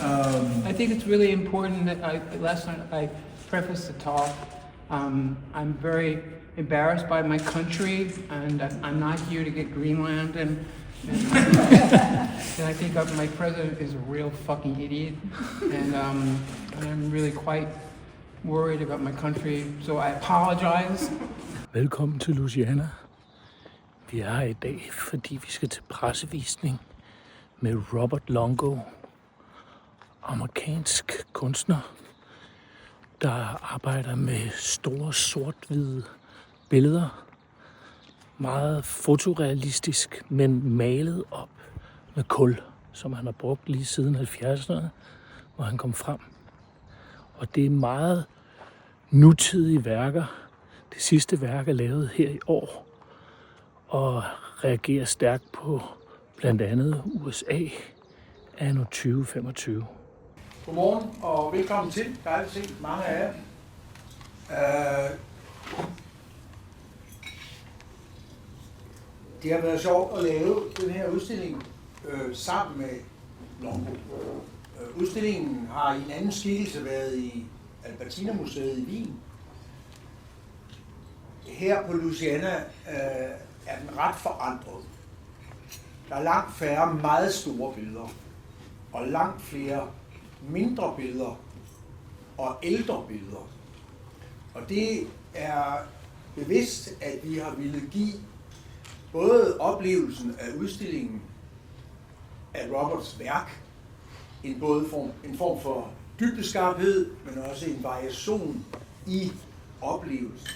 I think it's really important that last night I prefaced the talk. I'm very embarrassed by my country, and I'm not here to get Greenland, and I think my president is a real fucking idiot, and I'm really quite worried about my country, so I apologize. Velkommen til Louisiana. Vi er her i dag, fordi vi skal til pressevisning med Robert Lungo, amerikansk kunstner, der arbejder med store sort-hvide billeder. Meget fotorealistisk, men malet op med kul, som han har brugt lige siden 70'erne, hvor han kom frem. Og det er meget nutidige værker. Det sidste værk er lavet her i år og reagerer stærkt på blandt andet USA anno 2025. Godmorgen og velkommen til. Dejligt at se mange af jer. Det har været sjovt at lave den her udstilling sammen med Lungo. Udstillingen har i en anden skikkelse været i Albertina-museet i Wien. Her på Louisiana er den ret forandret. Der er langt færre meget store billeder, og langt flere mindre billeder og ældre billeder. Og det er bevidst, at vi har ville give både oplevelsen af udstillingen af Roberts værk, en form for dybdeskarphed, men også en variation i oplevelsen.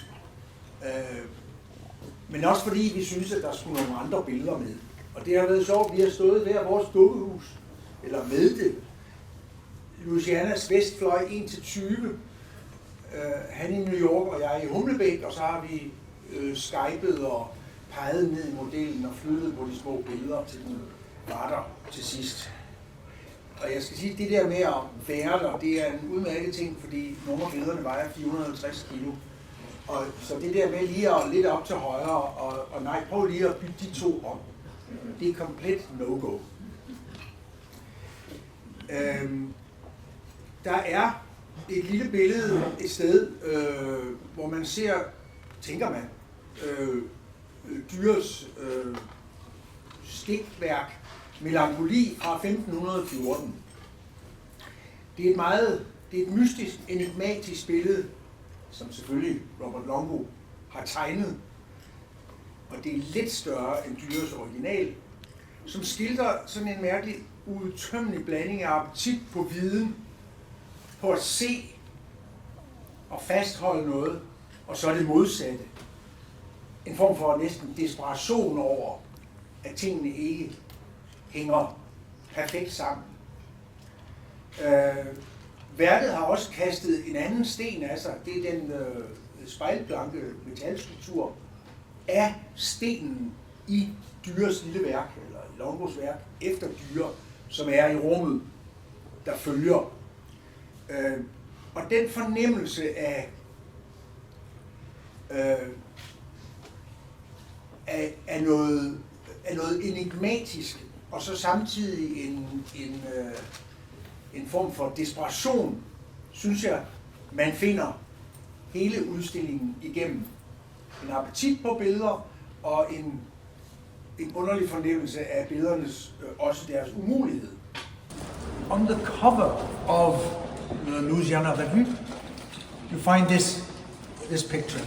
Men også fordi vi synes, at der skulle nogle andre billeder med. Og det har været sjovt, vi har stået hver vores dukkehus, eller med det. Louisianas vestfløj 1-20, han i New York og jeg i Humlebæk, og så har vi skypet og peget ned i modellen og flyttet på de små billeder til den var der til sidst. Og jeg skal sige, at det der med at være der, det er en udmærket ting, fordi nogle af billederne vejer 450 kilo. Og så det der med lige at lidt op til højre, og nej, prøv lige at bytte de to om. Det er komplet no-go. Der er et lille billede et sted, hvor man ser, tænker man, dyrs stikværk, melankoli fra 1514. Det er et mystisk, enigmatisk billede, som selvfølgelig Robert Lungo har tegnet, og det er lidt større end dyrs original, som skildrer sådan en mærkelig, uudtømmelig blanding af appetit på viden, på at se og fastholde noget, og så det modsatte. En form for næsten desperation over, at tingene ikke hænger perfekt sammen. Værket har også kastet en anden sten af sig. Det er den spejlblanke metalskulptur af stenen i Dyres lille værk, eller i Lungos værk, efter Dyre, som er i rummet, der følger. Og den fornemmelse af noget enigmatisk, og så samtidig en form for desperation, synes jeg, man finder hele udstillingen igennem. En appetit på billeder, og en underlig fornemmelse af billedernes, også deres umulighed. On the cover of the Louisiana Revue, you find this picture,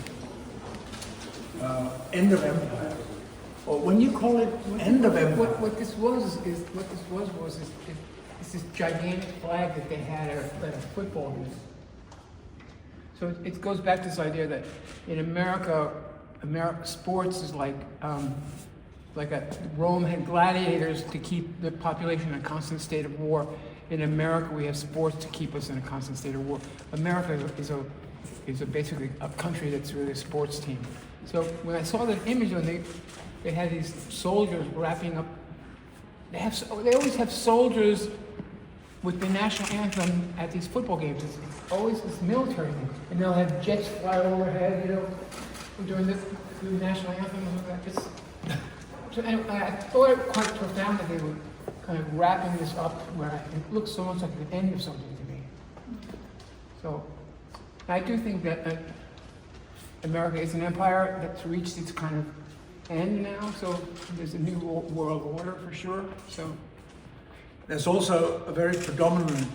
End of Empire. Or when you call it End of Empire, What this was this gigantic flag that they had at a football game. So it goes back to this idea that in America, sports is like Rome had gladiators to keep the population in a constant state of war. In America, we have sports to keep us in a constant state of war. America is basically a country that's really a sports team. So when I saw that image, when they had these soldiers wrapping up, they always have soldiers with the national anthem at these football games. It's always this military thing, and they'll have jets fly overhead, during the national anthem and all that. So anyway, I thought it quite profound that they would kind of wrapping this up where it looks so much like the end of something to me. So I do think that America is an empire that's reached its kind of end now, so there's a new world order for sure. So There's also a very predominant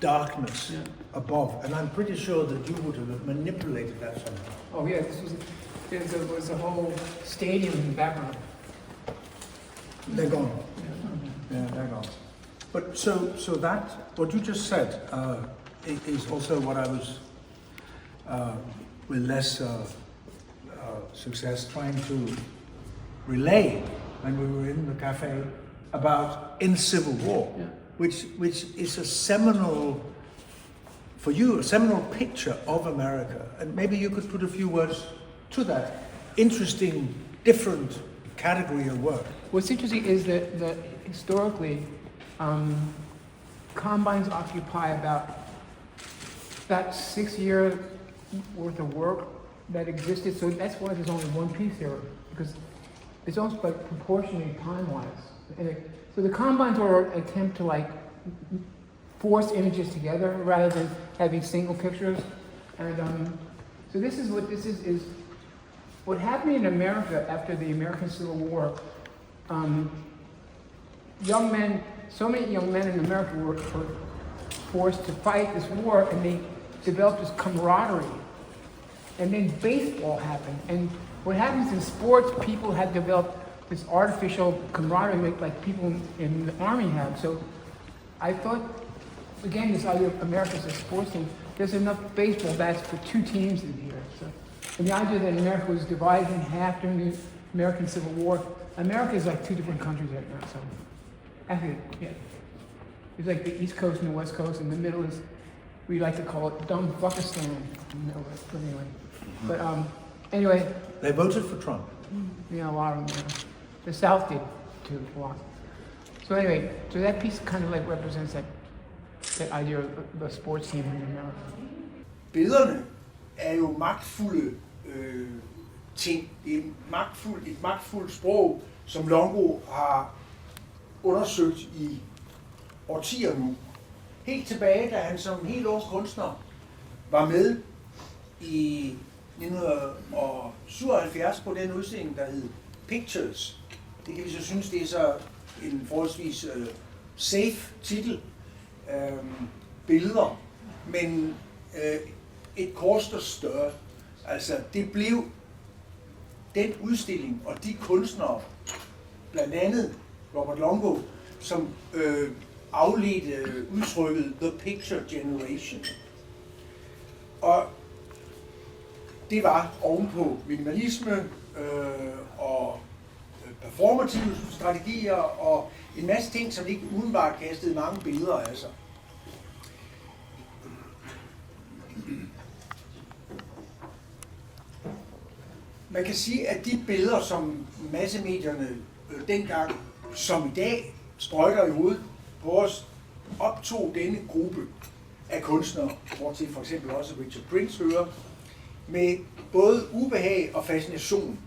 darkness Yeah. above, and I'm pretty sure that you would have manipulated that somehow. oh yeah, there was a whole stadium in the background. They're gone. Yeah, they're gone. But so that, what you just said, is also what I was, with less success, trying to relay when we were in the cafe about in Civil War, Yeah. which is a seminal, for you, a seminal picture of America. And maybe you could put a few words to that interesting, different category of work. What's interesting is that historically, combines occupy about 6 years worth of work that existed. So that's why there's only one piece here, because it's almost like proportionally time-wise. So the combines are an attempt to like force images together rather than having single pictures. And so this is what this is what happened in America after the American Civil War. Young men, so many young men in America were forced to fight this war, and they developed this camaraderie. And then baseball happened, and what happens in sports, people had developed this artificial camaraderie like people in the army have. So I thought, again, this idea of America as a sports team, there's enough baseball bats for 2 teams in here. So, and the idea that America was divided in half during the American Civil War, America is like 2 different countries right now. So actually, yeah, it's like the East Coast and the West Coast, and the middle is, we like to call it dumb fuckistan. No, but anyway. But anyway, They voted for Trump. yeah, a lot of them. Yeah. The South did too, a lot. So anyway, so that piece kind of like represents that idea of the sports team in America. Billederne er jo magtfulde ting. Det er et magtfuldt sprog, som Lungo har undersøgt i årtier nu. Helt tilbage, da han som helt ung kunstner var med i 1977 på den udstilling, der hed Pictures. Det kan vi så synes, det er så en forholdsvis safe titel. Billeder. Men et kors, der større. Altså, det blev den udstilling og de kunstnere, blandt andet Robert Lungo, som afledte udtrykket The Picture Generation. Og det var ovenpå minimalisme og performative strategier og en masse ting, som ikke udenbart kastede mange billeder af sig. Man kan sige, at de billeder, som massemedierne dengang som i dag sprøjter i hovedet på os, optog denne gruppe af kunstnere, hvor til for eksempel også Richard Prince hører, med både ubehag og fascination.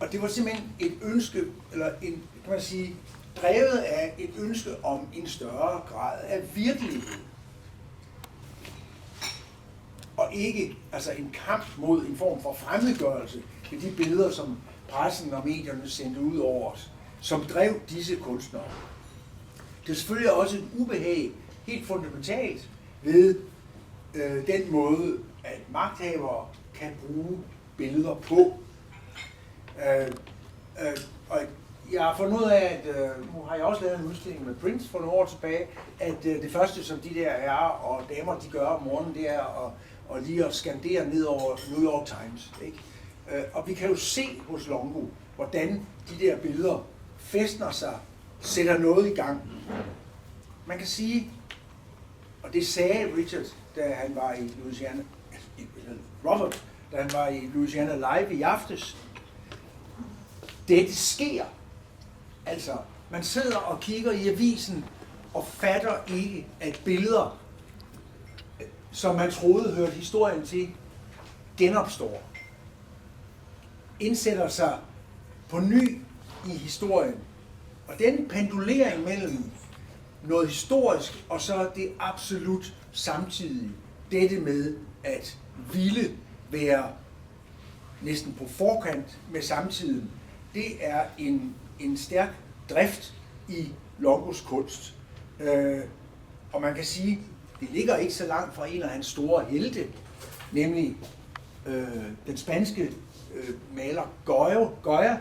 Og det var simpelthen et ønske, eller en, kan man sige, drevet af et ønske om en større grad af virkelighed. Og ikke altså en kamp mod en form for fremmedgørelse med de billeder, som pressen og medierne sendte ud over os, som drev disse kunstnere. Det er selvfølgelig også et ubehag helt fundamentalt ved den måde, at magthavere kan bruge billeder på. Og jeg har fundet ud af, at nu har jeg også lavet en udstilling med Prince for nogle år tilbage, at det første, som de der herrer og damer, de gør om morgenen, det er at lige at skandere ned over New York Times. Ikke? Og vi kan jo se hos Lungo, hvordan de der billeder fæstner sig, sætter noget i gang. Man kan sige, og det sagde Richard, da han var i Louisiana, Robert, da han var i Louisiana live i aftes. Det sker. Altså, man sidder og kigger i avisen og fatter ikke, at billeder, som man troede hørte historien til, genopstår. Indsætter sig på ny i historien. Og den pendulering mellem noget historisk og så det absolut samtidige, dette med at ville være næsten på forkant med samtiden, det er en stærk drift i Longos kunst. Og man kan sige, det ligger ikke så langt fra en af hans store helte, nemlig den spanske maler Goya,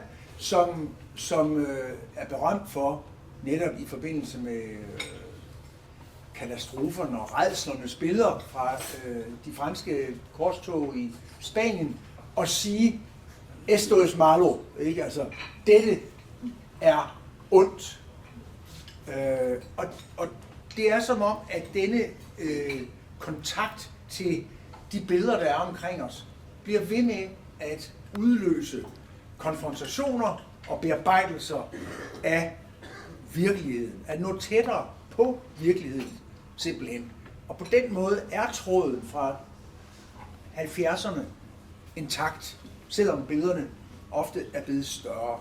som er berømt for netop i forbindelse med katastroferne og rædslernes billeder fra de franske korstog i Spanien, og sige, esto es malo, ikke? Altså, dette er ondt. Og det er som om, at denne kontakt til de billeder, der er omkring os, bliver ved med at udløse konfrontationer og bearbejdelser af virkeligheden, at nå tættere på virkeligheden simpelthen. Og på den måde er tråden fra 70'erne intakt, selvom billederne ofte er blevet større.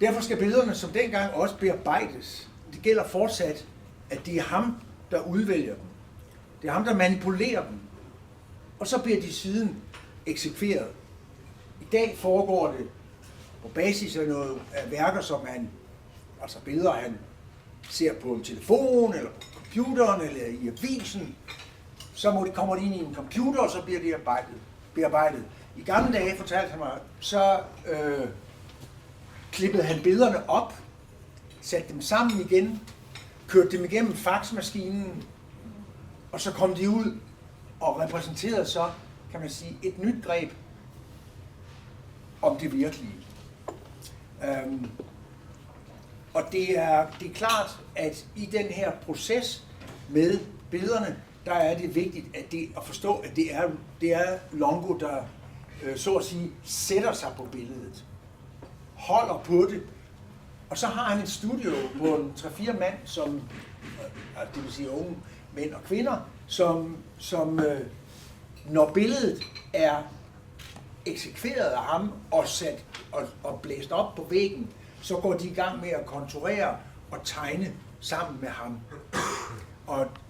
Derfor skal billederne som dengang også bearbejdes. Det gælder fortsat, at det er ham, der udvælger dem. Det er ham, der manipulerer dem. Og så bliver de siden eksekveret. I dag foregår det på basis af noget af værker, som altså billeder, han ser på en telefon, eller på computeren, eller i avisen. Så kommer de ind i en computer, og så bliver de bearbejdet. I gamle dage, fortalte han mig, så klippede han billederne op, satte dem sammen igen, kørte dem igennem faxmaskinen, og så kom de ud og repræsenterede så, kan man sige, et nyt greb om det virkelige. Og det er klart, at i den her proces med billederne, der er det vigtigt at forstå, at det er Lungo, der så at sige sætter sig på billedet, holder på det, og så har han et studio på en 3-4 mand, som, det vil sige unge mænd og kvinder, som når billedet er eksekveret af ham og sat og blæst op på væggen, så går de i gang med at konturere og tegne sammen med ham.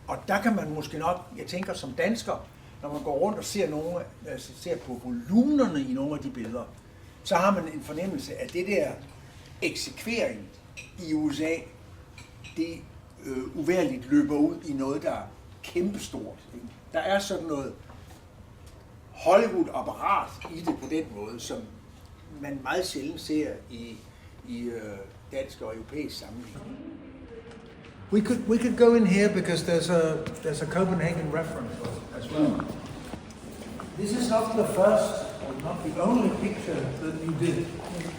Og der kan man måske nok, jeg tænker som dansker, når man går rundt og ser på volumenerne i nogle af de billeder, så har man en fornemmelse af det der eksekvering i USA, det uværligt løber ud i noget, der er kæmpestort. Der er sådan noget Hollywood-apparat i det på den måde, som man meget sjældent ser i dansk og europæisk sammenhæng. We could go in here because there's a Copenhagen reference as well. This is not the first or not the only picture that you did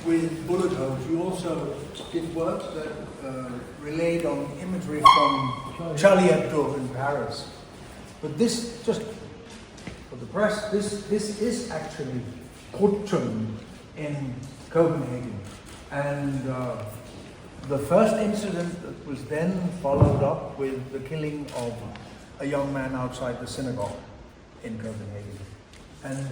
with bullet holes. You also did work that relayed on imagery from Charlie Hebdo in Paris. But this, just for the press, this is actually Krudtønden in Copenhagen. And the first incident that was then followed up with the killing of a young man outside the synagogue in Copenhagen. And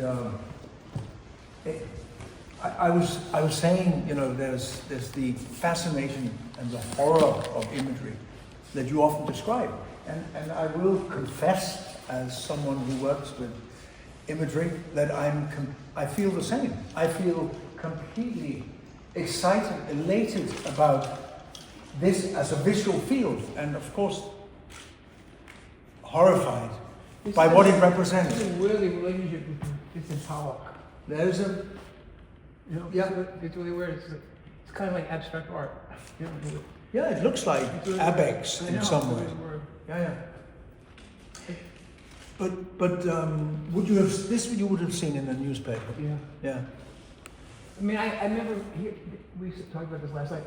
I was saying, you know, there's the fascination and the horror of imagery that you often describe. And I will confess, as someone who works with imagery, that I feel the same. I feel completely excited, elated about this as a visual field, and of course horrified by what it represents. It's a really relationship with Pollock. There's a, You know, Yeah. it's really weird. It's kind of like abstract art. You know, yeah, it looks like it's really- Abex I in know, some it's way. really weird. Yeah. But would you have this? You would have seen in the newspaper. Yeah. Yeah. I mean, I remember we talked about this last night.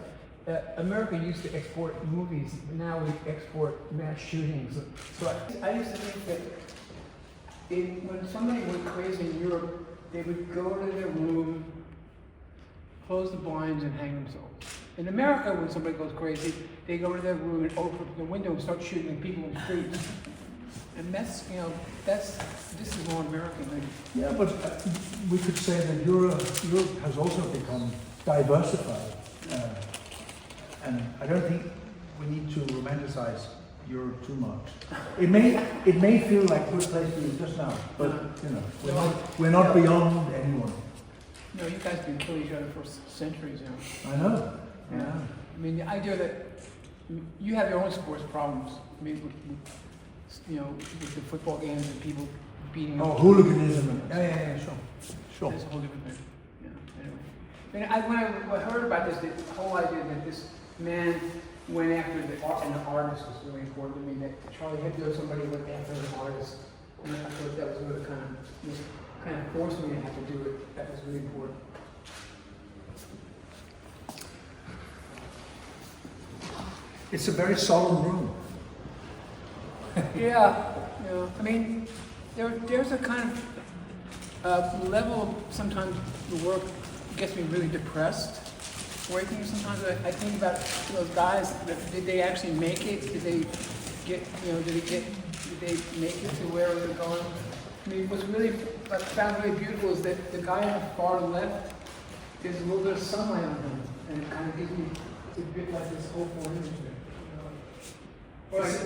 America used to export movies. Now we export mass shootings. So I used to think that when somebody went crazy in Europe, they would go to their room, close the blinds, and hang themselves. In America, when somebody goes crazy, they go to their room and open the window and start shooting people in the streets. And that's, you know, this is all American. Yeah, but we could say that Europe has also become diversified. And I don't think we need to romanticize Europe too much. It may feel like a good place to be just now, but you know, we're not beyond anyone. No, you guys have been killing each other for centuries now. I know. Yeah. I mean, the idea that you have your own sports problems. I mean, with the football games and people beating up. Oh, hooliganism. Yeah, sure. That's a whole different thing. Yeah, anyway. I mean, when I heard about this, the whole idea that this man went after the artist was really important to me. That Charlie Hebdo, somebody went after an artist. And I thought that was really kind of forced me to have to do it. That was really important. It's a very solemn room. Yeah. I mean, there's a kind of level. Sometimes the work gets me really depressed. Working sometimes I think about those guys. Did they actually make it? Did they make it to where they're going? I mean, what's really I found really beautiful is that the guy on the far left, there's a little bit of sunlight on him, and it kind of gives me a bit like this hopeful image there. Well, it's a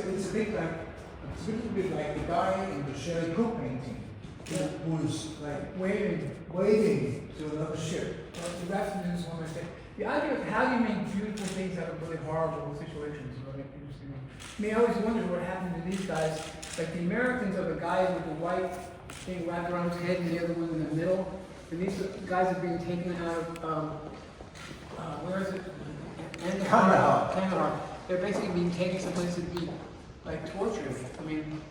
little bit like the guy in the Sherry Cook painting, who's like waving to another ship. That's one I say. The idea of how you make beautiful things out of really horrible situations is really interesting. I mean, I always wondered what happened to these guys. Like the Americans are the guys with the white thing wrapped around his head and the other one in the middle. And these guys are being taken out of, where is it? Kandahar. They're basically being taken someplace to be like tortured. I mean,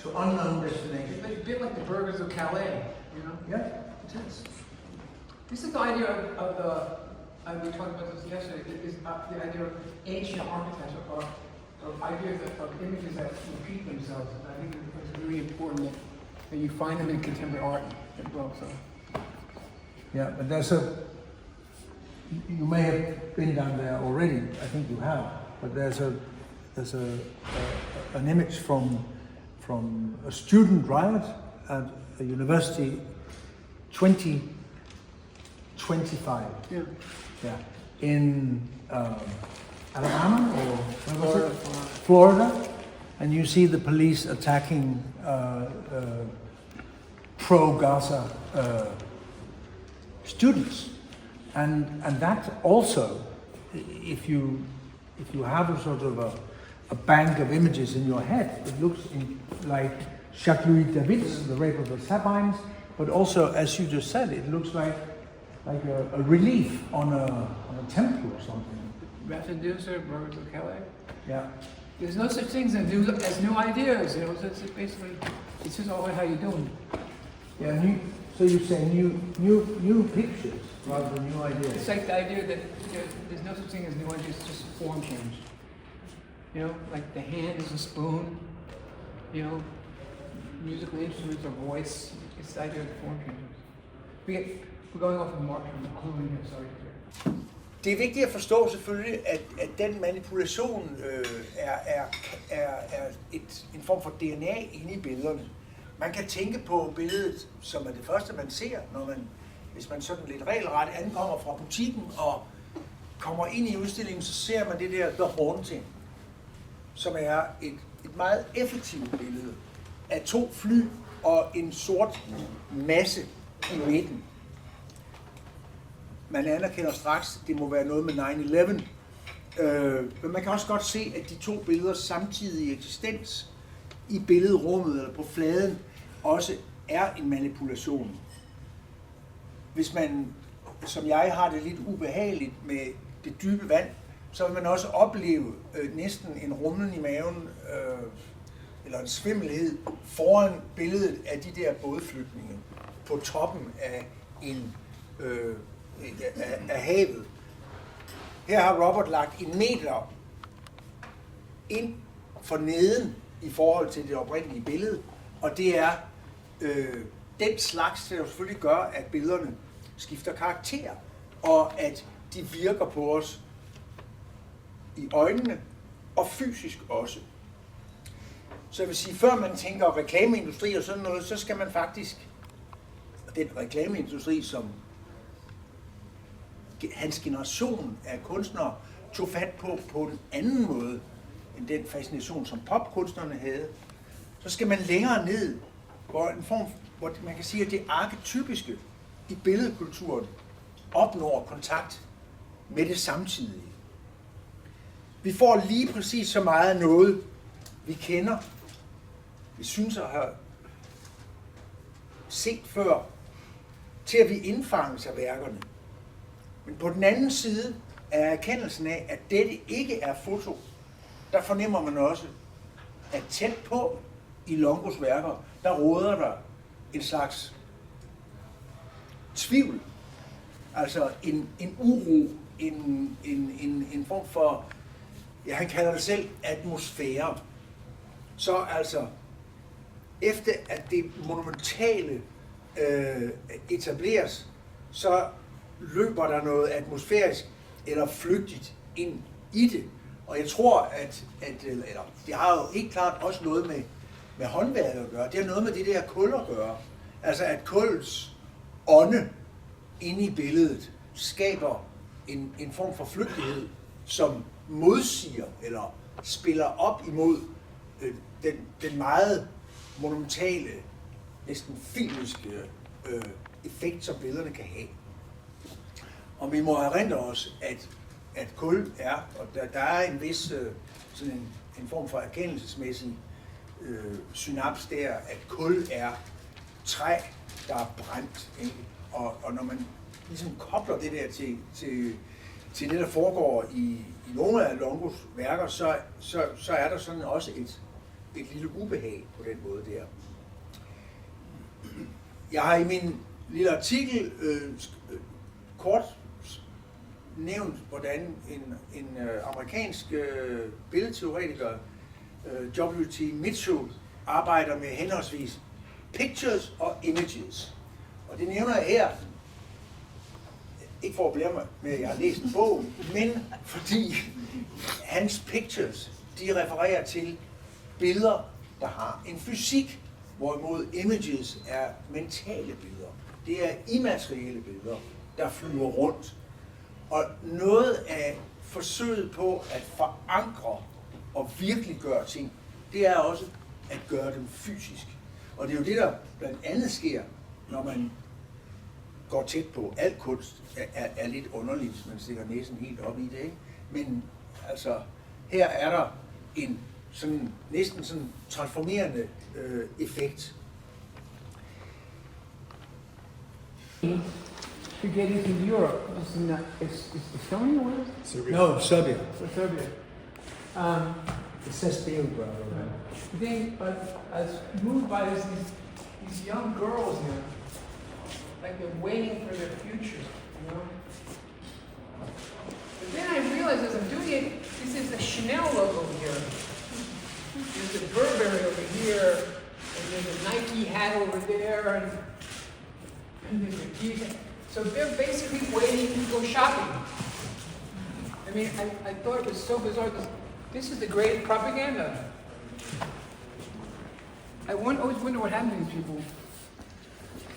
To unknown destination. it's a bit like the burghers of Calais, Yeah. It is. This is the idea of the, we talked about this yesterday, is the idea of ancient architecture, of ideas of images that repeat themselves. And I think it's really important that you find them in contemporary art as well. So. Yeah, but you may have been down there already. I think you have. But there's an image from a student riot at a university 2025. Yeah. In Alabama or Florida, and you see the police attacking pro-Gaza students, and that also, if you have a sort of a bank of images in your head, it looks like Jacques Louis David's The Rape of the Sabines, but also, as you just said, it looks like a relief on a temple or something. Reproducer, burghers of Calais. Yeah. There's no such things as new ideas. So it's basically, it's just always how you're doing. Yeah. So you say new pictures rather than new ideas. It's like the idea that there's no such thing as new ideas, it's just form change. Like the hand is a spoon, musical instruments or voice. It's the idea of form changes. We're going off the mark from the clue here, sorry. Det er vigtigt at forstå selvfølgelig, at den manipulation er en form for DNA inde i billederne. Man kan tænke på billedet, som er det første, man ser, hvis man sådan lidt regelret ankommer fra butikken og kommer ind i udstillingen, så ser man det der The Haunting, som er et meget effektivt billede af 2 fly og en sort masse i midten. Man anerkender straks, at det må være noget med 9/11. Men man kan også godt se, at de 2 billeder samtidig eksistens i billedrummet eller på fladen også er en manipulation. Hvis man, som jeg, har det lidt ubehageligt med det dybe vand, så vil man også opleve næsten en rumlen i maven eller en svimmelhed foran billedet af de der bådflygtninge på toppen af af havet. Her har Robert lagt 1 meter ind for neden i forhold til det oprindelige billede, og det er den slags, der selvfølgelig gør, at billederne skifter karakter, og at de virker på os i øjnene, og fysisk også. Så jeg vil sige, før man tænker reklameindustri og sådan noget, så skal man faktisk, den reklameindustri, som hans generation af kunstnere tog fat på en anden måde, end den fascination, som popkunstnerne havde, så skal man længere ned, hvor man kan sige, at det arketypiske i billedkulturen opnår kontakt med det samtidige. Vi får lige præcis så meget noget, vi kender, vi synes at have set før, til at vi indfanges af værkerne. Men på den anden side er erkendelsen af, at dette ikke er foto, der fornemmer man også, at tæt på i Lungos værker, der råder der en slags tvivl, altså en uro, en form for, ja, han kalder det selv atmosfære. Så altså, efter at det monumentale etableres, så løber der noget atmosfærisk eller flygtigt ind i det. Og jeg tror, at det har jo helt klart også noget med håndværket at gøre. Det har noget med det der kul at gøre. Altså at kuls ånde inde i billedet skaber en form for flygtighed, som modsiger eller spiller op imod den meget monumentale, næsten filmiske effekt, som billederne kan have. Og vi må erindre os, at kul er, og der er en vis sådan en form for erkendelsesmæssig synaps der, at kul er træ, der er brændt. Ikke? Og når man ligesom kobler det der til det, der foregår i nogle af Lungos værker, så er der sådan også et lille ubehag på den måde der. Jeg har i min lille artikel kort nævnt, hvordan en amerikansk billedteoretiker, W.T. Mitchell, arbejder med henholdsvis pictures og images. Og det nævner jeg her, ikke for at blære mig med, at jeg har læst en bog, men fordi hans pictures, de refererer til billeder, der har en fysik, hvorimod images er mentale billeder. Det er immaterielle billeder, der flyver rundt. Og noget af forsøget på at forankre og virkeliggøre ting, det er også at gøre dem fysisk. Og det er jo det, der blandt andet sker, når man går tæt på. Al kunst er lidt underligt, hvis man stikker næsen helt op i det, ikke? Men altså, her er der en sådan, næsten sådan transformerende effekt. To get into Europe, is Estonia what is it? Serbia. No, Serbia. So Serbia. It says Belgrade. Then I was moved by these young girls here, like they're waiting for their future, you know. But then I realized as I'm doing it, this is the Chanel logo here. There's a Burberry over here, and there's a Nike hat over there, and there's a Giza. So they're basically waiting to go shopping. I mean, I thought it was so bizarre because this is the great propaganda. I always wonder what happened to these people.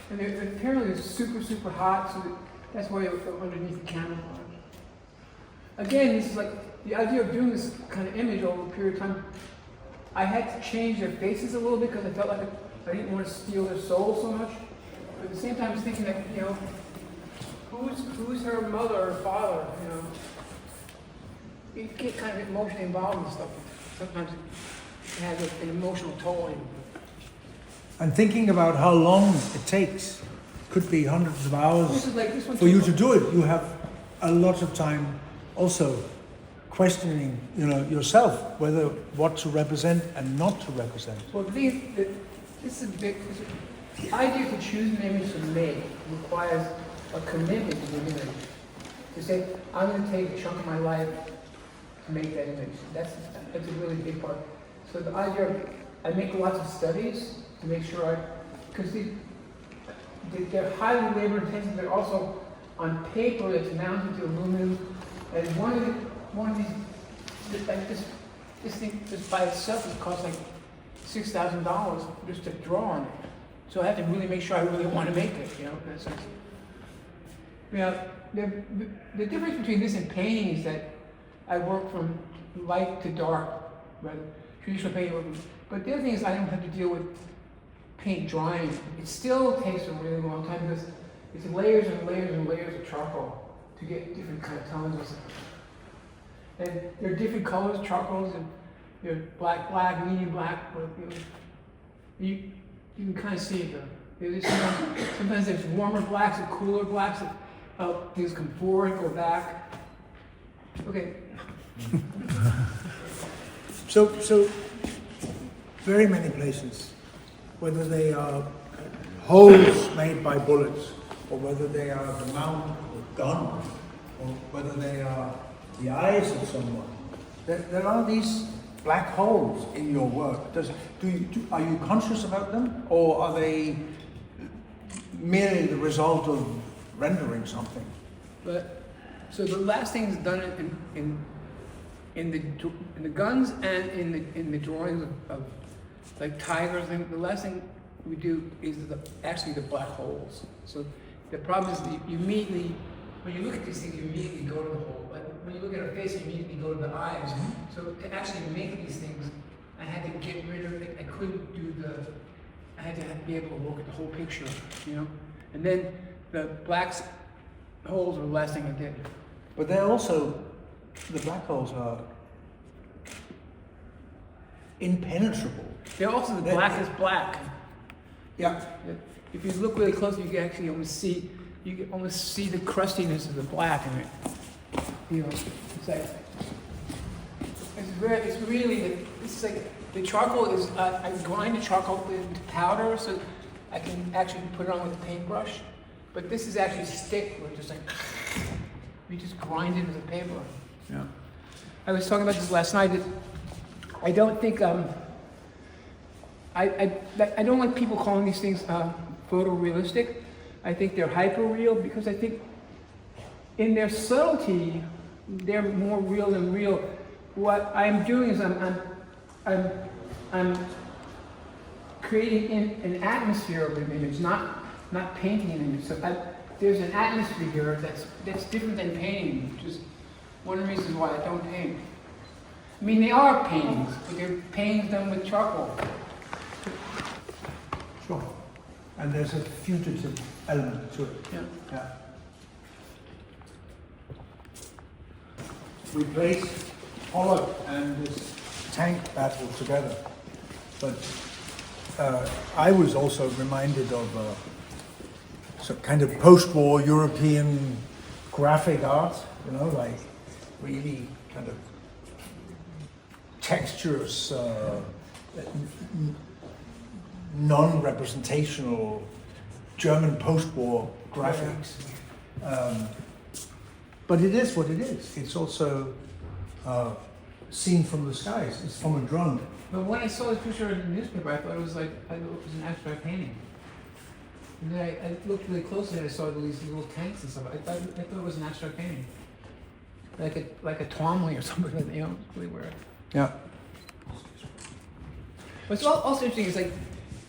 And apparently they're super, super hot, so that's why they're underneath the camera. Again, this is like the idea of doing this kind of image over a period of time. I had to change their faces a little bit because I felt like I didn't want to steal their soul so much. But at the same time, I was thinking that, you know, who's her mother or father, you know? You get kind of emotionally involved in stuff. Sometimes it has an emotional toll on you. And thinking about how long it takes, could be hundreds of hours This one for you to do it. You have a lot of time also questioning, you know, yourself whether what to represent and not to represent. Well, this is a big. The idea to choose an image to make requires a commitment to the image. To say, I'm going to take a chunk of my life to make that image. That's a really big part. So the idea of, I make lots of studies to make sure because they're highly labor intensive. They're also on paper that's mounted to aluminum. And one of these, like this thing just by itself it costs like $6,000 just to draw on it. So I have to really make sure I really want to make it, you know. Yeah. the difference between this and painting is that I work from light to dark, rather traditional painting. But the other thing is I don't have to deal with paint drying. It still takes a really long time because it's layers and layers and layers of charcoal to get different kind of tones. And there are different colors, charcoals, and they're black, medium black. You can kind of see it though. Sometimes there's warmer blacks and cooler blacks. Things come forward, go back. Okay. So very many places, whether they are holes made by bullets, or whether they are the mount of a gun, or whether they are the eyes of someone, there are these black holes in your work. Are you conscious about them, or are they merely the result of rendering something? But so the last thing is done in the guns and in the drawings of like tigers. And the last thing we do is actually the black holes. So the problem is that you immediately, when you look at these things, you immediately go to the hole. Like when you look at a face, you immediately go to the eyes. So to actually make these things, I had to get rid of it. I couldn't do I had to be able to look at the whole picture, you know? And then the black holes were the last thing I did. But they're also, the black holes are impenetrable. They're also the blackest black. Yeah. If you look really close, you can actually almost see the crustiness of the black in it. You know, it's like it's like the charcoal is. I grind the charcoal into powder so I can actually put it on with a paintbrush. But this is actually stick. We're just like we just grind it with a paper. Yeah. I was talking about this last night. I don't think I don't like people calling these things photorealistic. I think they're hyper-real because I think in their subtlety, they're more real than real. What I'm doing is I'm creating an atmosphere of an image, not painting an image. So there's an atmosphere here that's different than painting, which is one of the reasons why I don't paint. I mean, they are paintings, but they're paintings done with charcoal. Sure. And there's a fugitive element to it. Yeah. We placed Pollock and this tank battle together, but I was also reminded of some kind of post-war European graphic art, you know, like really kind of texturous, non-representational German post-war graphics. But it is what it is. It's also seen from the skies. It's from a drone. But when I saw this picture in the newspaper, I thought it was an abstract painting. And then I looked really closely and I saw these little tanks and stuff. I thought it was an abstract painting. Like a Twomley or something, you know, it's really weird. Yeah. What's also interesting is like,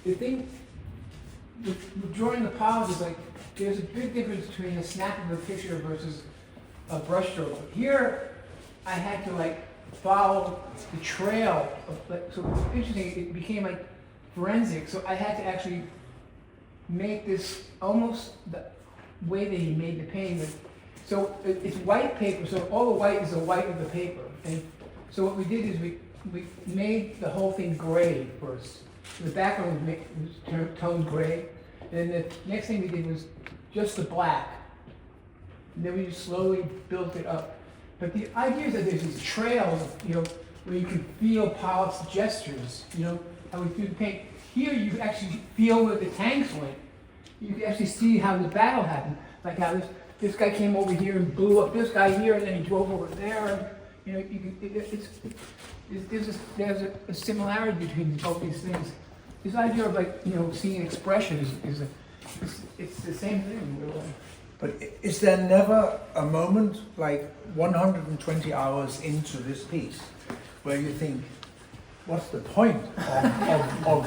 the thing with drawing the piles is like, there's a big difference between a snap of a picture versus a brushstroke. Here, I had to like follow the trail of like, so interesting, it became like forensic. So I had to actually make this almost the way that he made the painting. So it's white paper, so all the white is the white of the paper. And so what we did is we made the whole thing gray first. So the background was toned gray. And then the next thing we did was just the black. And then we just slowly built it up. But the idea is that there's these trails, you know, where you can feel Pollock's gestures, you know, how we do the paint. Here you actually feel where the tanks went. You can actually see how the battle happened. Like how this guy came over here and blew up this guy here, and then he drove over there. And, you know, there's a similarity between both these things. This idea of like, you know, seeing expression it's the same thing, really. But is there never a moment, like 120 hours into this piece, where you think, what's the point of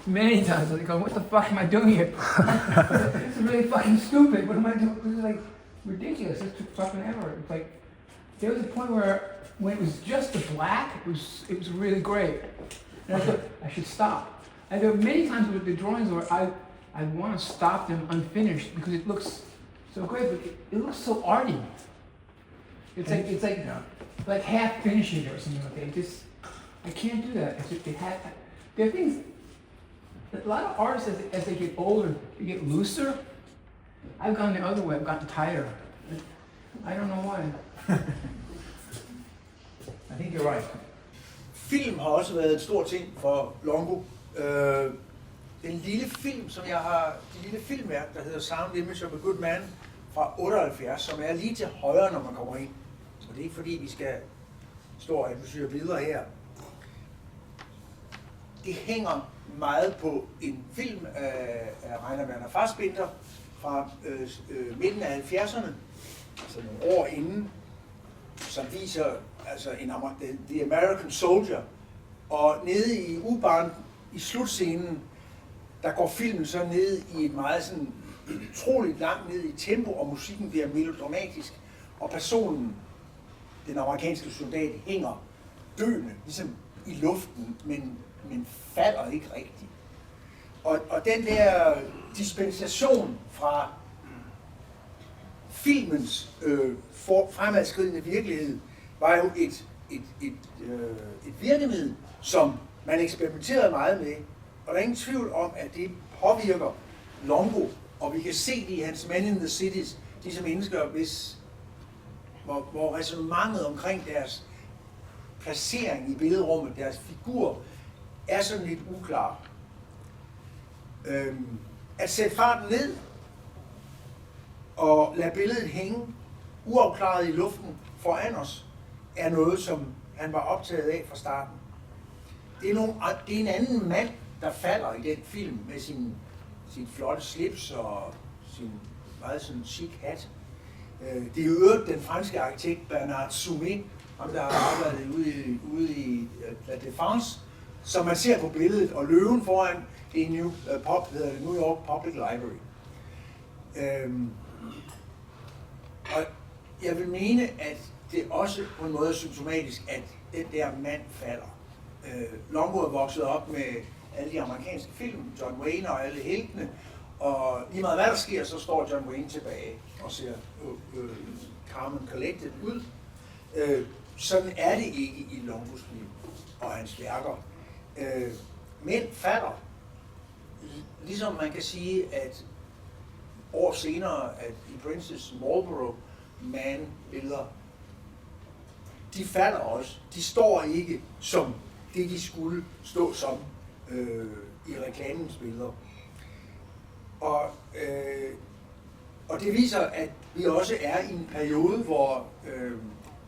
Many times I go, what the fuck am I doing here? It's really fucking stupid. What am I doing? It's like, ridiculous. It took fucking ever. It's like there was a point where when it was just the black, it was really great. And I thought I should stop. And there were many times with the drawings where I want to stop them unfinished because it looks so great, but it looks so arty. It's like half finishing it or something like that. It just I can't do that. There are things. A lot of artists, as they get older, they get looser. I've gone the other way. I've gotten tighter. I don't know why. I think you're right. Film har også været et stort ting for Lungo. Den lille film, det lille filmværk, der hedder Sound Image of a Good Man fra 78, som er lige til højre, når man kommer ind. Og det er ikke fordi, vi skal stå og analysere billeder her. Det hænger meget på en film af Rainer Werner Fassbinder fra midten af 70'erne, altså nogle år inden, som viser altså The American Soldier. Og nede i U-Bahn, i slutscenen, der går filmen så ned i et meget sådan utroligt langt ned i tempo, og musikken bliver melodramatisk, og personen, den amerikanske soldat, hænger døende, ligesom i luften, men falder ikke rigtigt. Og den der dispensation fra filmens fremadskridende virkelighed, var jo et virkemiddel, som man eksperimenterede meget med. Og der er ingen tvivl om, at det påvirker Lungo, og vi kan se det i hans Men in the Cities, disse mennesker, hvor resonemanget omkring deres placering i billedrummet, deres figur, er sådan lidt uklar. At sætte farten ned og lade billedet hænge uafklaret i luften foran os, er noget, som han var optaget af fra starten. Det er en anden mand, der falder i den film med sin flotte slips og sin meget sådan chic hat. Det er jo øvrigt den franske arkitekt Bernard Sumé, ham der har arbejdet ude i La Défense, som man ser på billedet, og løven foran, det er New York Public Library. Og jeg vil mene, at det også på en måde er symptomatisk, at den der mand falder. Lungo er vokset op med alle de amerikanske film, John Wayne og alle heltene, og lige meget hvad der sker, så står John Wayne tilbage og ser calm and collected ud. Sådan er det ikke i Lungos liv og hans værker. Mænd falder, ligesom man kan sige, at år senere, at i Princess Marlborough Man-billeder, de falder også. De står ikke som det, de skulle stå som i reklamens billeder. Og det viser, at vi også er i en periode, hvor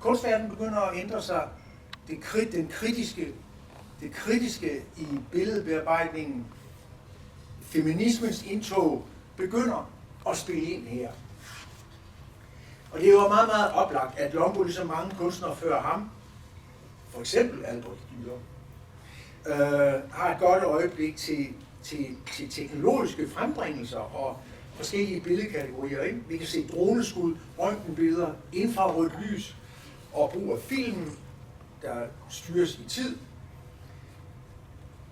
kunstverdenen begynder at ændre sig. Det kritiske i billedbearbejdningen, feminismens indtog, begynder at spille ind her. Og det er jo meget, meget oplagt, at Lungo, ligesom mange kunstnere før ham, for eksempel Albert Dürer, har et godt øjeblik til teknologiske frembringelser og forskellige billedkategorier. Ikke? Vi kan se droneskud, røntgenbilleder, infrarødt lys og brug af film, der styres i tid.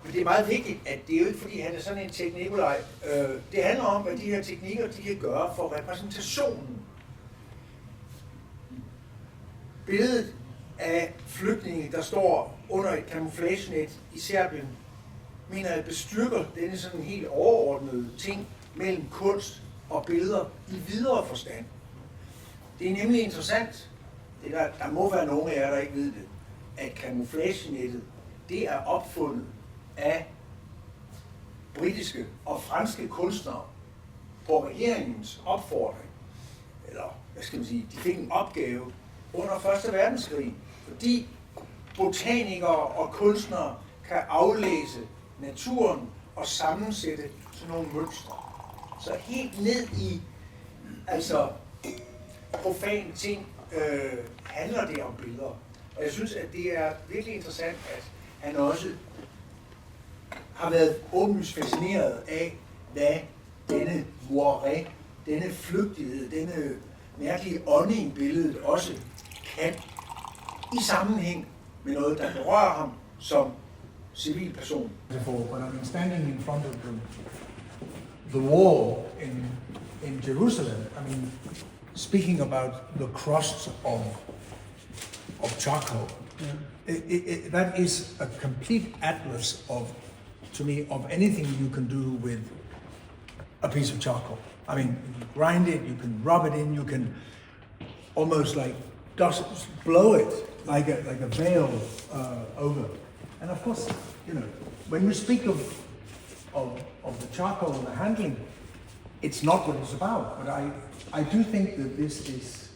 Men det er meget vigtigt, at det er jo ikke fordi, han er sådan en teknikolej. Det handler om, hvad de her teknikker de kan gøre for repræsentationen. Billedet af flygtninge, der står under et camouflagenet i Serbien, mener jeg bestyrker denne sådan helt overordnede ting mellem kunst og billeder i videre forstand. Det er nemlig interessant, der må være nogen af jer, der ikke ved det, at camouflagenettet, det er opfundet af britiske og franske kunstnere på regeringens opfordring. Eller, hvad skal man sige, de fik en opgave under 1. verdenskrig, fordi botanikere og kunstnere kan aflæse naturen og sammensætte sådan nogle mønstre. Så helt ned i profane ting handler det om billeder. Og jeg synes, at det er virkelig interessant, at han også har været åbenlyst fascineret af, hvad denne moiré, denne flygtighed, denne mærkelige ånde i billedet også kan i sammenhæng med noget, der berører ham som civilperson. But I mean, standing in front of the wall in Jerusalem, I mean, speaking about the cross of charcoal, that is a complete atlas to me, of anything you can do with a piece of charcoal. I mean, you can grind it, you can rub it in, you can almost like blow it like a veil over. And of course, you know, when we speak of the charcoal and the handling, it's not what it's about. But I do think that this is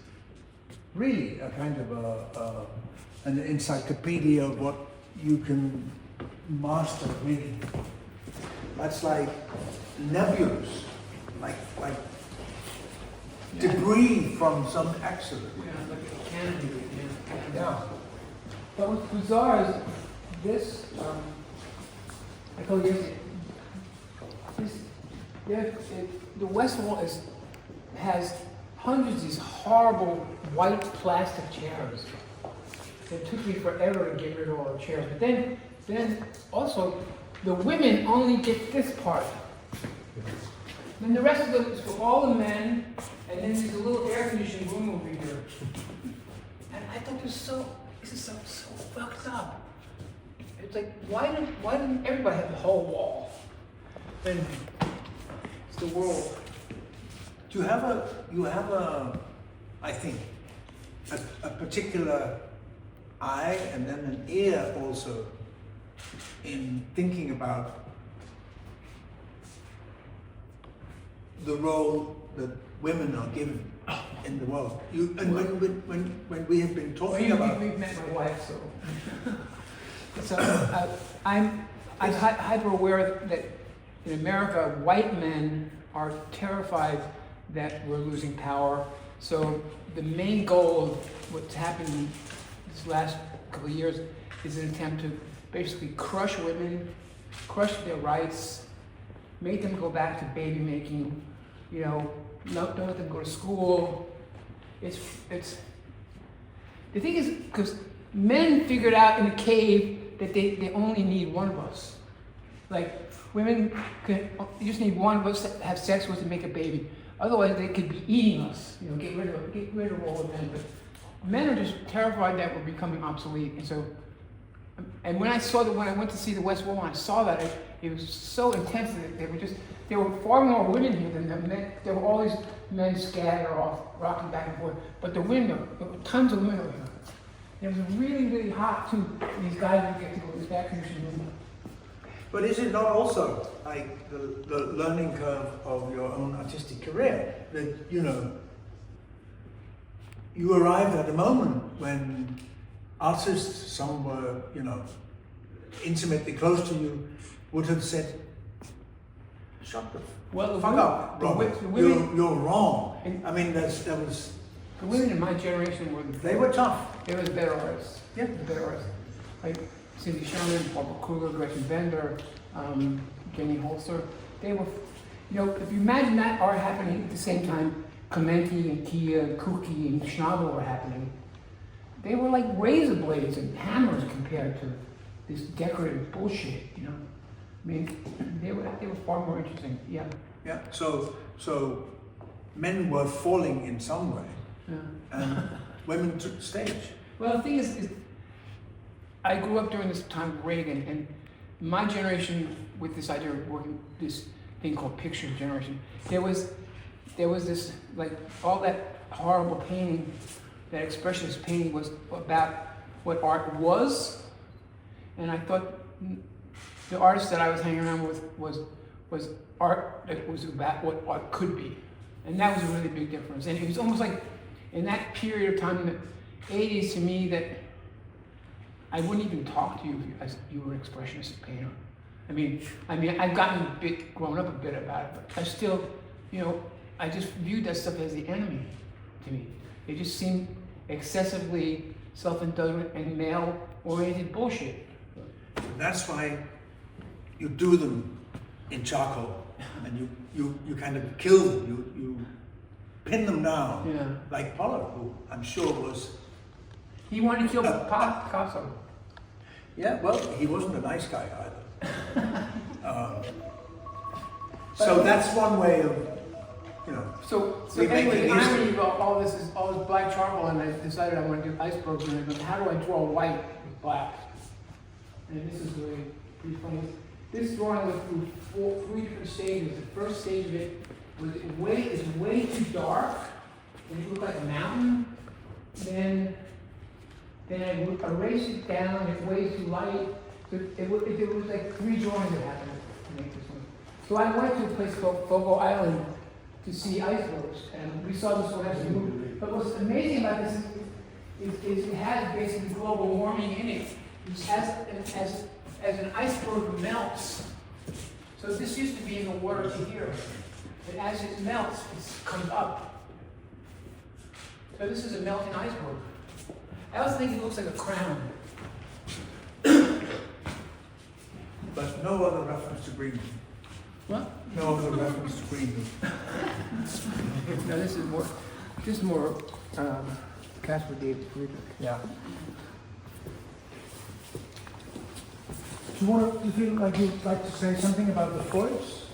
really a kind of an encyclopedia of what you can master really. That's like nebulous, like debris from some accident. Yeah, like a canopy. Yeah. But what's bizarre is this, I told you, the West Wall has hundreds of these horrible white plastic chairs. It took me forever to get rid of all the chairs. But then also, the women only get this part. Then the rest of it is for all the men, and then there's a little air conditioning room over here. And I thought this is so fucked up. It's like, why didn't everybody have the whole wall? Then it's the world. You have a, I think, a particular eye and then an ear also in thinking about the role that women are given in the world. When we have been talking about, We've met my wife, so I'm hyper aware that in America, white men are terrified that we're losing power. So the main goal of what's happened this last couple of years is an attempt to basically crush women, crush their rights, make them go back to baby making, you know, don't let them go to school. It's the thing is, because men figured out in the cave that they only need one of us. Like women you just need one of us to have sex with to make a baby. Otherwise, they could be eating us. You know, get rid of all of men. But men are just terrified that we're becoming obsolete. And so, and when I went to see the West Wall, and I saw that, it was so intense that there were far more women here than the men. There were all these men scattered off, rocking back and forth. But there were tons of women over here. And it was really, really hot too. And these guys would get to go to this air conditioning room. but is it not also like the learning curve of your own artistic career that, you know, you arrived at a moment when artists, some were, you know, intimately close to you, would have said, shut the fuck up, Robert. You're wrong. I mean, that was... The women in my generation were They were tough. They were the better artists. Yeah. The better artists. Like Cindy Sherman, Barbara Kruger, Gretchen Bender, Jenny Holzer. They were, you know, if you imagine that art happening at the same time, Clementi and Kia and Kuki and Schnabel were happening, they were like razor blades and hammers compared to this decorative bullshit, you know? I mean, they were far more interesting, yeah. Yeah, so men were falling in some way, Yeah. and women took the stage. Well, the thing is I grew up during this time of Reagan, and my generation, with this idea of working this thing called picture generation, there was this, like, all that horrible painting, that expressionist painting was about what art was, and I thought the artist that I was hanging around with was art that was about what art could be, and that was a really big difference. And it was almost like in that period of time in the 80s to me that I wouldn't even talk to you as you were an expressionist painter. I mean, I've grown up a bit about it, but I still, you know, I just viewed that stuff as the enemy to me. It just seemed excessively self-indulgent and male-oriented bullshit. That's why you do them in charcoal, and you kind of kill them. You pin them down. Yeah. Like Pollard, who I'm sure was. He wanted to kill Picasso. Yeah, well, he wasn't a nice guy either. So that's one way of, you know. So We make anyway, it the easy. irony about all this is all this black charcoal, and I decided I want to do icebergs, and I go, how do I draw white with black? And this is really pretty funny. This drawing went through three different stages. The first stage of it was way too dark, and it looked like a mountain. Then I would erase it down, it way too light. So it was like three drawings that happened to make this one. So I went to a place called Fogo Island to see icebergs, and we saw this one as a movie. But what's amazing about this is it has basically global warming in it. As an iceberg melts, so this used to be in the water to here, but as it melts, it comes up. So this is a melting iceberg. I also think it looks like a crown. But no other reference to Greenland. What? No other reference to Greenland. No, this is more Casper David Friedrich. Yeah. Do you feel like you'd like to say something about the Freuds,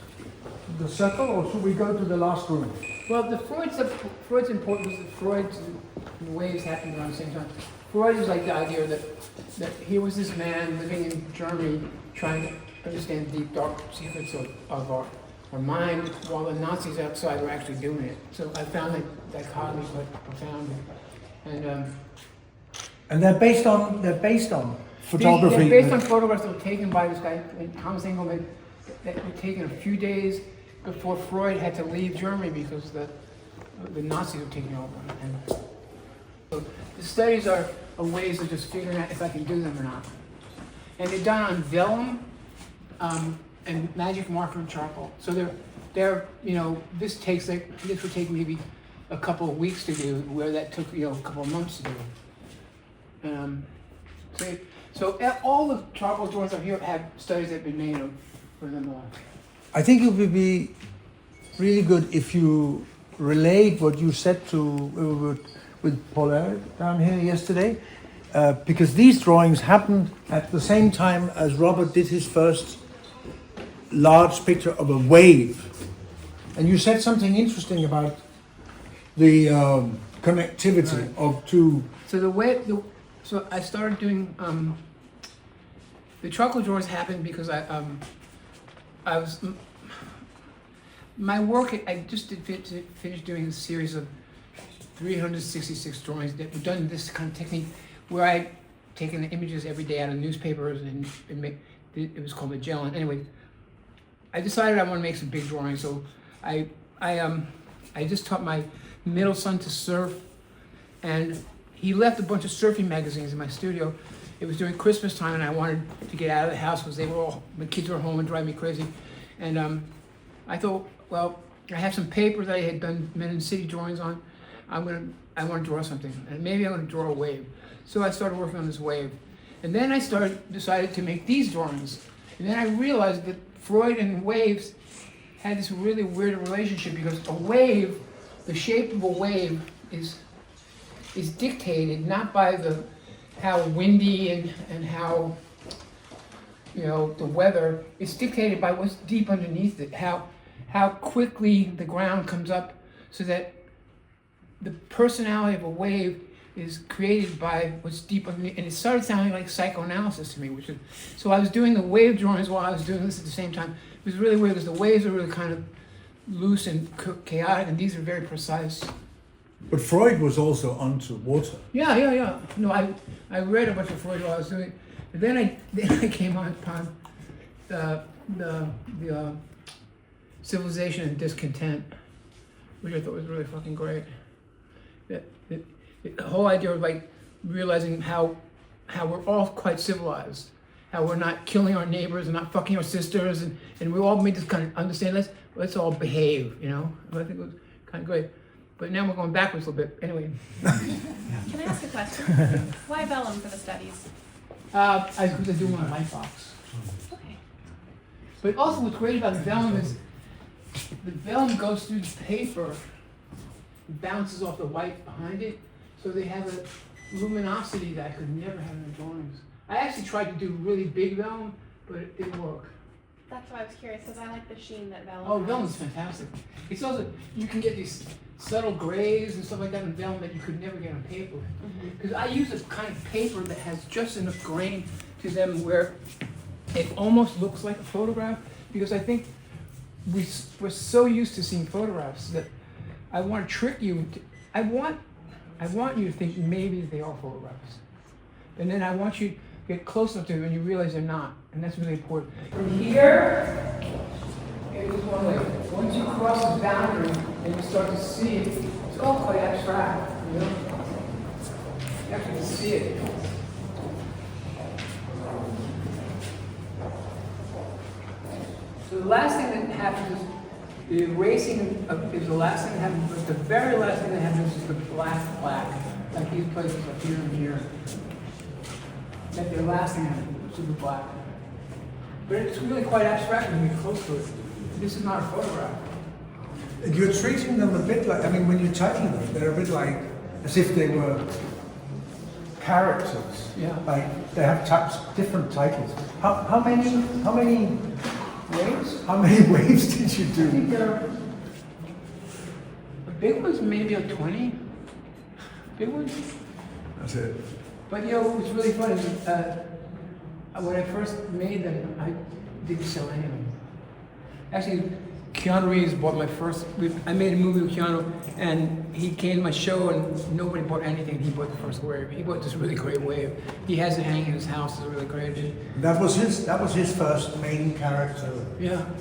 the circle, or should we go to the last room? Well, Freud's important because Freud's and the waves happened around the same time. Freud is like the idea that here was this man living in Germany trying to understand deep, dark secrets of our mind while the Nazis outside were actually doing it. So I found that dichotomy quite profound. And they're based on photography. They're based on photographs that were taken by this guy, Thomas Engelmann, that were taken a few days before Freud had to leave Germany because the Nazis were taking over. And so the studies are ways of just figuring out if I can do them or not. And they're done on vellum and magic marker and charcoal. So they're this would take maybe a couple of weeks to do, where that took a couple of months to do. So all the charcoal drawings up here have studies that have been made for them all. I think it would be really good if you relate what you said with Paul down here yesterday, because these drawings happened at the same time as Robert did his first large picture of a wave. And you said something interesting about the connectivity of two. So I started doing the charcoal drawings happened because my work. I just finished doing a series of 366 drawings that were done in this kind of technique, where I taken the images every day out of newspapers and it was called Magellan. Anyway, I decided I want to make some big drawings, so I just taught my middle son to surf, and he left a bunch of surfing magazines in my studio. It was during Christmas time, and I wanted to get out of the house because the kids were home and driving me crazy. And I thought, well, I have some paper that I had done Men in City drawings on. I want to draw something, and maybe I'm going to draw a wave. So I started working on this wave, and then I decided to make these drawings. And then I realized that Freud and waves had this really weird relationship, because a wave, the shape of a wave is dictated not by how windy and how the weather. It's dictated by what's deep underneath it, how quickly the ground comes up, so that the personality of a wave is created by what's deep underneath. And it started sounding like psychoanalysis to me, so I was doing the wave drawings while I was doing this at the same time. It was really weird because the waves are really kind of loose and chaotic, and these are very precise. But Freud was also onto water. Yeah. No, I read a bunch of Freud while I was doing it. And then I came upon the Civilization and Discontent, which I thought was really fucking great. The whole idea of like realizing how we're all quite civilized, how we're not killing our neighbors and not fucking our sisters, and we all made this kind of understand. Let's all behave, I think it was kind of great. But now we're going backwards a little bit. Anyway. Can I ask a question? Why vellum for the studies? I was doing on Lightbox. Okay. But also what's great about the vellum is the vellum goes through the paper bounces off the light behind it, so they have a luminosity that I could never have in the drawings. I actually tried to do really big vellum, but it didn't work. That's why I was curious, because I like the sheen that vellum Oh, has. vellum's fantastic. It's also, you can get these subtle grays and stuff like that in vellum that you could never get on paper. Because I use a kind of paper that has just enough grain to them where it almost looks like a photograph, because I think we're so used to seeing photographs that I want to trick you. I want you to think maybe they are photographs. And then I want you to get close enough to them and you realize they're not. And that's really important. From here, it was one way. Once you cross the boundary and you start to see it, it's all quite abstract, you know? You have to see it. So the last thing that happens is the erasing is the last thing that happens, but the very last thing that happens is the black, like these places up here and here. That their last thing happens, super black. But it's really quite abstract when you get close to it. This is not a photograph. You're treating them a bit like, I mean, when you title them, they're a bit like as if they were characters. Yeah. Like they have different titles. How many Waves? How many waves did you I do? think the big ones maybe like 20. Big ones. That's it. But you know, what was really funny, when I first made them, I didn't sell any of them. Actually, Keanu Reeves bought my first, I made a movie with Keanu, and he came to my show and nobody bought anything. He bought the first wave. He bought this really great wave. He has it hanging in his house, it's really great. That was his first main character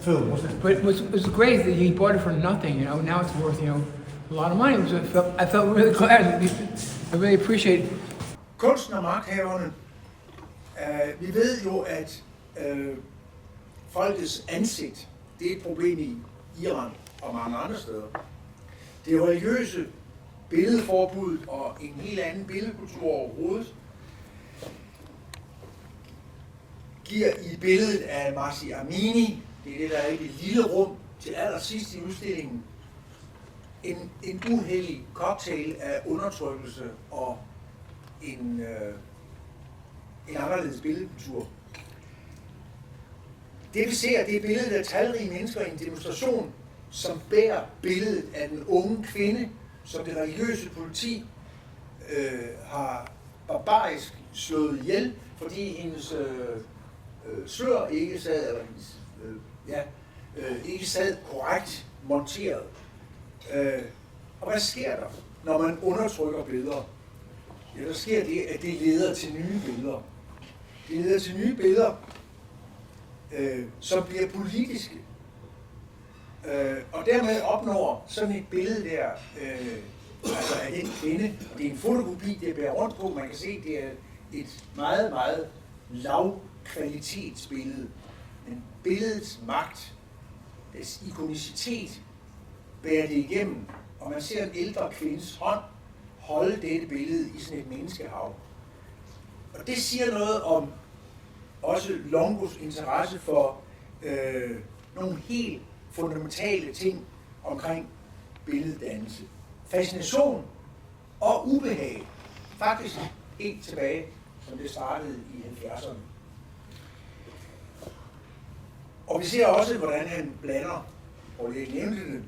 film, wasn't it? But it was great that he bought it for nothing, you know. Now it's worth, you know, a lot of money. I felt really glad. I really appreciate it. Kunsten og magthaverne. Vi ved jo, at folkets ansigt, det er et problem i Iran og mange andre steder. Det religiøse billedforbud og en helt anden billedkultur overhovedet giver i billedet af Mahsa Amini, det er det, der er i det lille rum til allersidst i udstillingen, en uheldig cocktail af undertrykkelse og en anderledes billedkultur. Det vi ser, det er billedet af talrige mennesker i en demonstration, som bærer billedet af den unge kvinde, som det religiøse politi har barbarisk slået ihjel, fordi hendes slør ikke sad, eller hendes, ikke sad korrekt monteret. Og hvad sker der, når man undertrykker billeder? Ja, der sker det, at det leder til nye billeder. Det leder til nye billeder, som bliver politiske. Og dermed opnår sådan et billede der, altså af den kvinde, det er en fotokopi, det bærer rundt på, man kan se, det er et meget, meget lavkvalitetsbillede. Men billedets magt, dets ikonicitet, bærer det igennem, og man ser en ældre kvindes hånd holde dette billede i sådan et menneskehav. Og det siger noget om også Lungos interesse for nogle helt fundamentale ting omkring billeddannelse. Fascination og ubehag, faktisk helt tilbage, som det startede i 70'erne. Og vi ser også, hvordan han blander, og jeg nævnte det,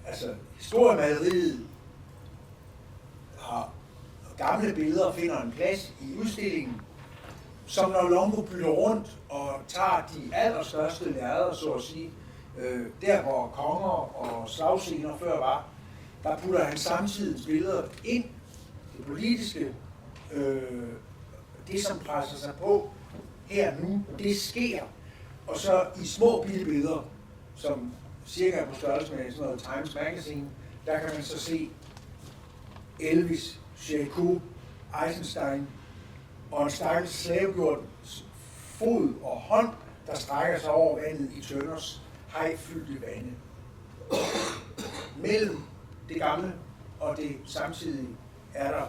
altså historiemaleriet har gamle billeder finder en plads i udstillingen, som når Lungo bytter rundt og tager de allerstørste lærreder, så at sige, der hvor konger og slagscener før var, der putter han samtidens billeder ind, det politiske, det som presser sig på her nu, det sker, og så i små bitte billeder, som cirka er på størrelse med sådan noget Times Magazine, der kan man så se Elvis, Jericho, Eisenstein og en stakkels slavegjort fod og hånd, der strækker sig over vandet i Tønders hajfyldte vande. Mellem det gamle og det samtidige er der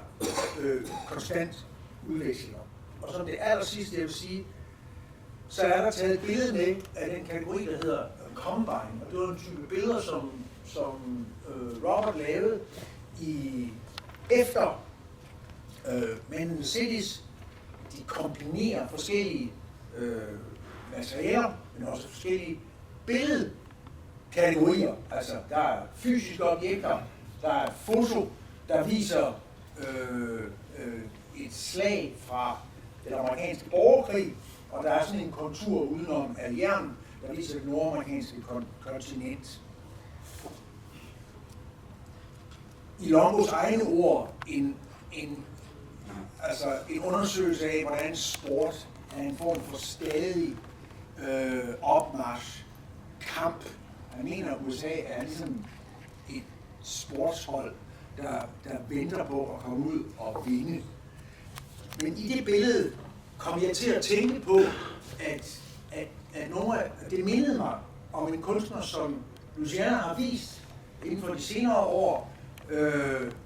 konstant udvekslinger. Og som det allersidste, jeg vil sige, så er der taget et billede med af den kategori, der hedder Combine. Og det var en type billeder, som som Robert lavede efter Men in the Cities. De kombinerer forskellige materialer, men også forskellige billedkategorier. Altså, der er fysiske objekter, der er foto, der viser et slag fra den amerikanske borgerkrig, og der er sådan en kontur udenom af jern, der viser det nordamerikanske kontinent. I Longos egne ord en undersøgelse af, hvordan sport er en form for stadig opmarch, kamp. Jeg mener, at USA er ligesom et sportshold, der venter på at komme ud og vinde. Men i det billede kom jeg til at tænke på, at det mindede mig om en kunstner, som Louisiana har vist inden for de senere år,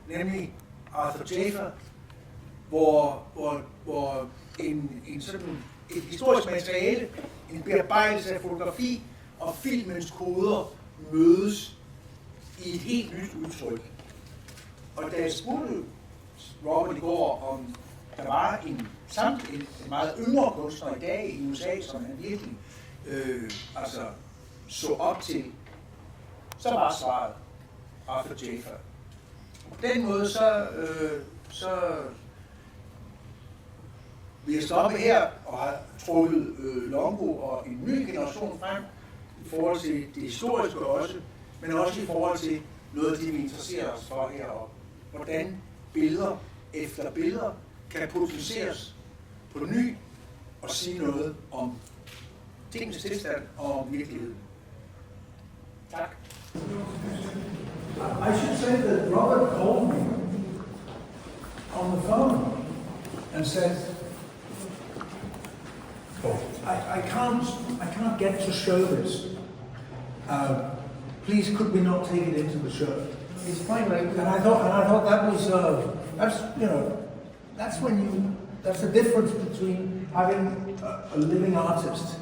nemlig Arthur Jafer, hvor et historisk materiale, en bearbejdelse af fotografi og filmens koder mødes i et helt nyt udtryk. Og da jeg spurgte Robert i går, om der var en meget yngre kunstner i dag i USA, som han virkelig så op til, så var svaret Arthur Jafer. På den måde så vi har stoppet her og har trukket Lungo og en ny generation frem i forhold til det historiske også, men også i forhold til noget af det, vi interesserer os for heroppe. Hvordan billeder efter billeder kan produceres på ny og sige noget om tingens tilstand og om virkeligheden. Tak. I should say that Robert called me on the phone and said, I can't get to show this. Please, could we not take it into the show? It's funny, like, And I thought that was that's the difference between having a living artist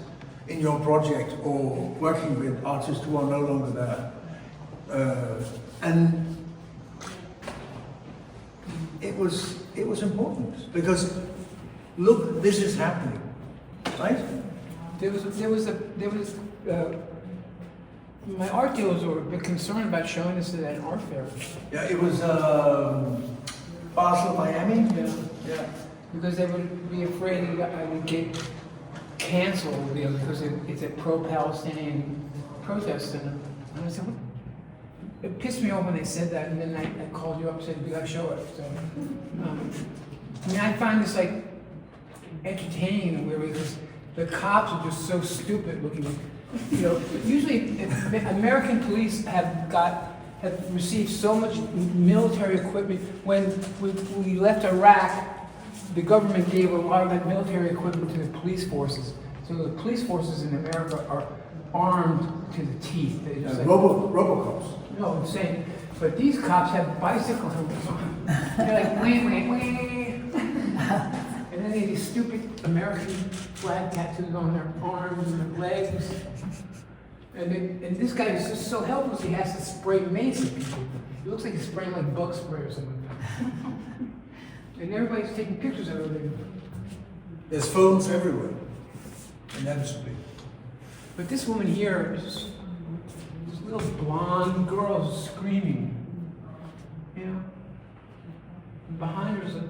in your project or working with artists who are no longer there. And it was important because look, this is happening, right? My art dealers were a bit concerned about showing this at an art fair. Yeah, it was Basel, Miami. Yeah. Because they would be afraid that I would get canceled because it's a pro-Palestinian protest. And I said, what? It pissed me off when they said that, and then I called you up and said, we gotta show it. So, I find this like entertaining in a weird way because the cops are just so stupid looking. You know, usually American police have received so much military equipment. When we left Iraq, the government gave a lot of that military equipment to the police forces. So the police forces in America are armed to the teeth. They just Robocops. No, I'm saying, but these cops have bicycle helmets on. They're like, wah, wah, wah. And then they have these stupid American flag tattoos on their arms and their legs. And this guy is just so helpless, he has to spray mace at people. He looks like he's spraying like bug spray or something. And everybody's taking pictures of it. There's phones everywhere, inevitably. But this woman here is just this little blonde girl screaming. You know? And behind her is a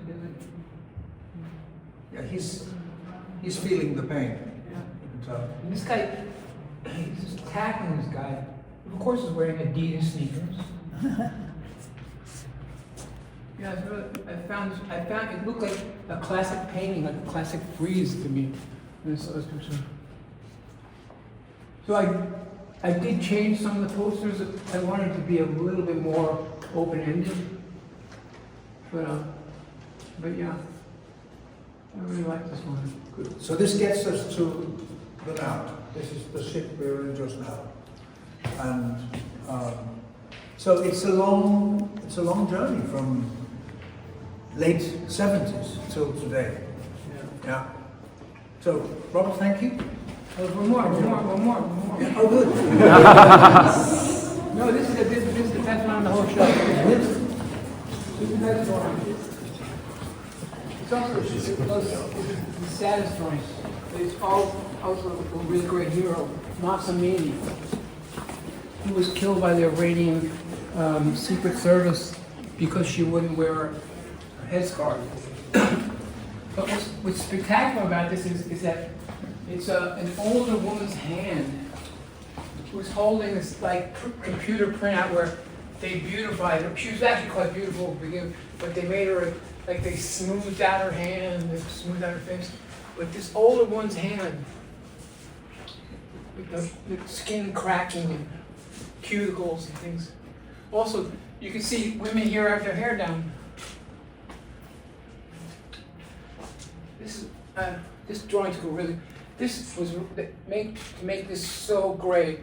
Yeah, he's feeling the pain. yeah. And this guy, he's just tackling this guy. Of course, he's wearing Adidas sneakers. Yeah, it's really, I found it looked like a classic painting, like a classic frieze to me. When I saw this picture. So I did change some of the posters. I wanted to be a little bit more open-ended. But yeah, I really like this one. Good. So this gets us to the now. This is the ship we're in just now, and so it's a long journey from late 70s till today. Yeah. So Robert, thank you. One more. Yeah, oh, good. No, this is the best one on the whole show. This is the best drawing. It's also the saddest drawing. It's also a really great hero, Mahsamini. He was killed by the Iranian Secret Service because she wouldn't wear a headscarf. But what's spectacular about this is that it's an older woman's hand who's holding this like computer printout where they beautified her. She was actually quite beautiful to begin with, but they made her like they smoothed out her hand, they smoothed out her face. But this older one's hand, with the skin cracking and cuticles and things. Also, you can see women here have their hair down. This drawing took really. This was to make this so great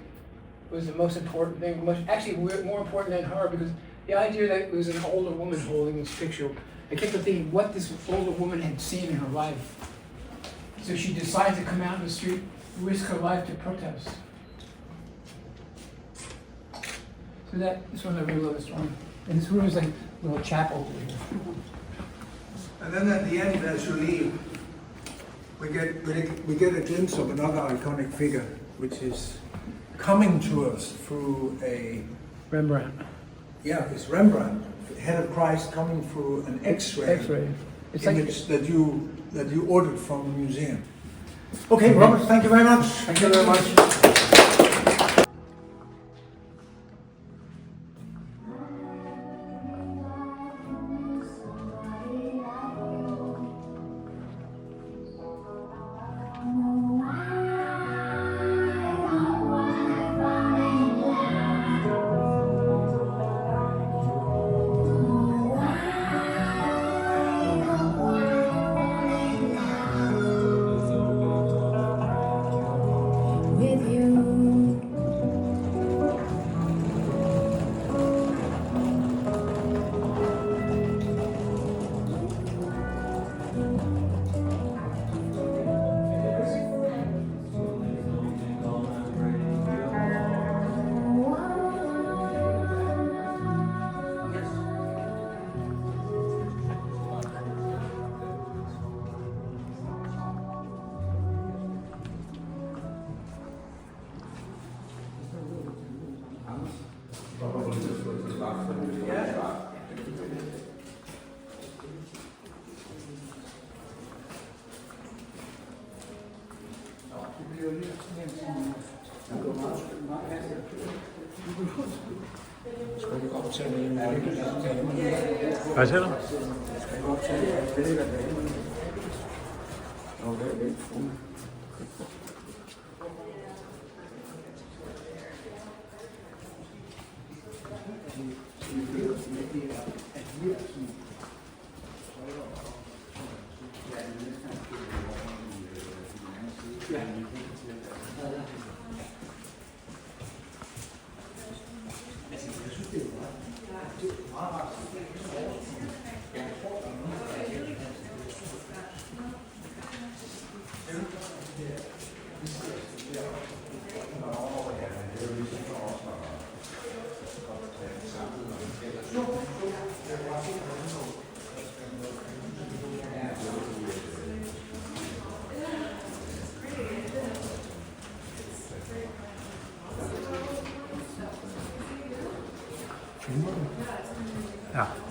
was the most important thing. Actually, more important than her, because the idea that it was an older woman holding this picture, I kept thinking what this older woman had seen in her life. So she decided to come out in the street, risk her life to protest. So this one I really love this drawing. And this room is like a little chapel over here. And then at the end, as you leave, we get a glimpse of another iconic figure, which is coming to us through a Rembrandt. Yeah, it's Rembrandt, head of Christ coming through an X-ray, It's image that you ordered from the museum. Okay, Robert, thank you very much. Thank you very much. with you. Hvad siger du? Ja.